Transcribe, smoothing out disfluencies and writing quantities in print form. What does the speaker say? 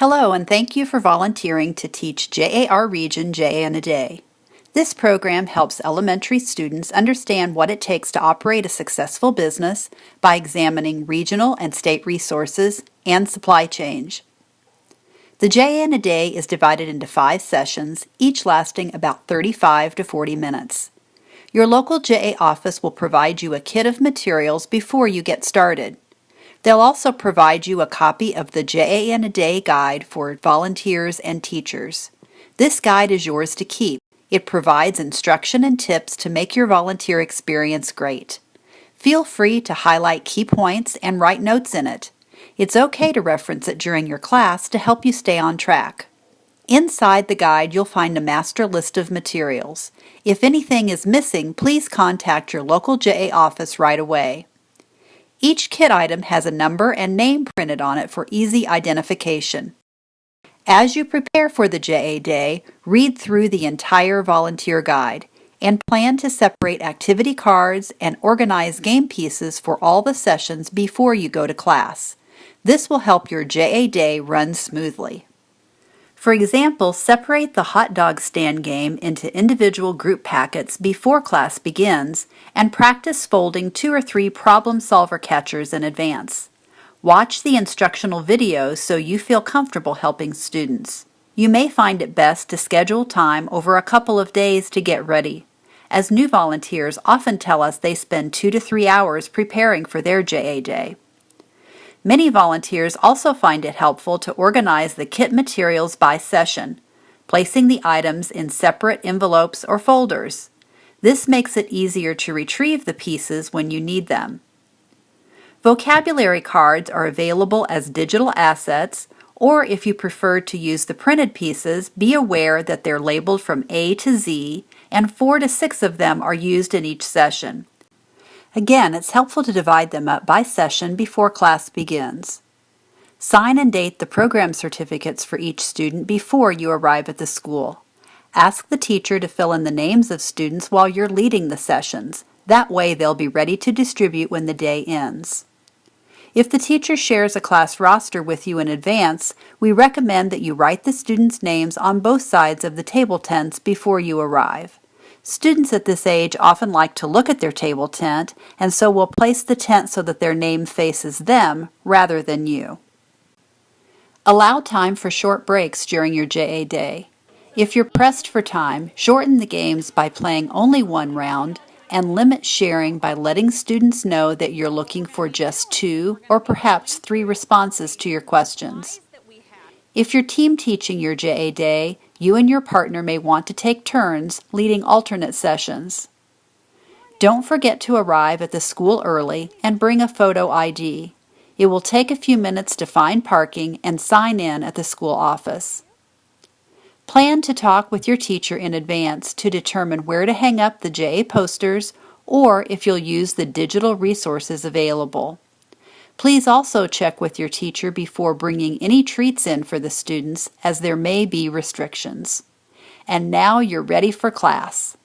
Hello, and thank you for volunteering to teach JAR Region JA in a Day. This program helps elementary students understand what it takes to operate a successful business by examining regional and state resources and supply chain. The JA in a Day is divided into 5 sessions, each lasting about 35 to 40 minutes. Your local JA office will provide you a kit of materials before you get started. They'll also provide you a copy of the JA in a Day guide for volunteers and teachers. This guide is yours to keep. It provides instruction and tips to make your volunteer experience great. Feel free to highlight key points and write notes in it. It's okay to reference it during your class to help you stay on track. Inside the guide, you'll find a master list of materials. If anything is missing, please contact your local JA office right away. Each kit item has a number and name printed on it for easy identification. As you prepare for the JA Day, read through the entire volunteer guide and plan to separate activity cards and organize game pieces for all the sessions before you go to class. This will help your JA Day run smoothly. For example, separate the hot dog stand game into individual group packets before class begins and practice folding 2 or 3 problem solver catchers in advance. Watch the instructional videos so you feel comfortable helping students. You may find it best to schedule time over a couple of days to get ready, as new volunteers often tell us they spend 2 to 3 hours preparing for their JA Day. Many volunteers also find it helpful to organize the kit materials by session, placing the items in separate envelopes or folders. This makes it easier to retrieve the pieces when you need them. Vocabulary cards are available as digital assets, or if you prefer to use the printed pieces, be aware that they're labeled from A to Z, and 4 to 6 of them are used in each session. Again, it's helpful to divide them up by session before class begins. Sign and date the program certificates for each student before you arrive at the school. Ask the teacher to fill in the names of students while you're leading the sessions. That way they'll be ready to distribute when the day ends. If the teacher shares a class roster with you in advance, we recommend that you write the students' names on both sides of the table tents before you arrive. Students at this age often like to look at their table tent, and so will place the tent so that their name faces them rather than you. Allow time for short breaks during your JA Day. If you're pressed for time, shorten the games by playing only 1 round and limit sharing by letting students know that you're looking for just 2 or perhaps 3 responses to your questions. If you're team teaching your JA Day, you and your partner may want to take turns leading alternate sessions. Don't forget to arrive at the school early and bring a photo ID. It will take a few minutes to find parking and sign in at the school office. Plan to talk with your teacher in advance to determine where to hang up the JA posters or if you'll use the digital resources available. Please also check with your teacher before bringing any treats in for the students, as there may be restrictions. And now you're ready for class.